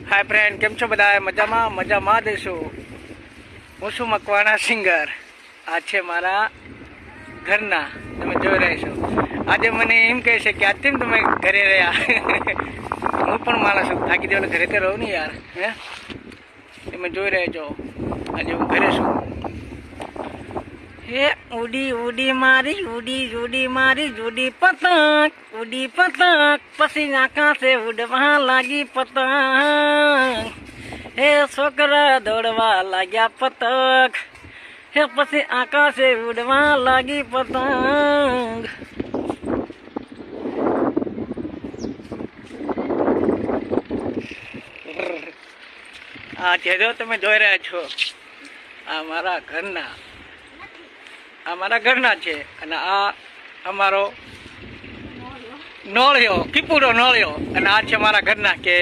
Hi friend केम छो बधाए मजामा देशो। हूँ छू मकवाना सिंगर। आज छे मारा घरना तमे जोई रही छो। आज मने एम कहे छे कि आज केम तमे घरे रह्या। हूँ पण माणस छुं, थाकी देवने घरे तो रहूं ने यार। हे तमे जोई रही छो आज हूँ घरे छुं। हे उडी उडी मारी जुडी पतंग पसी आकाशे उड़वा लागी पतंग। हे छोकरा दौड़वा लाग्या पतंग। हे पसी आकाशे उड़वा लागी पतंग। आ जो तमे જોઈ રહ્યા છો આ મારા ઘરના છે અને આ અમારો નોળિયો કીપુડો નોળિયો અને આ છે મારા ઘરના કે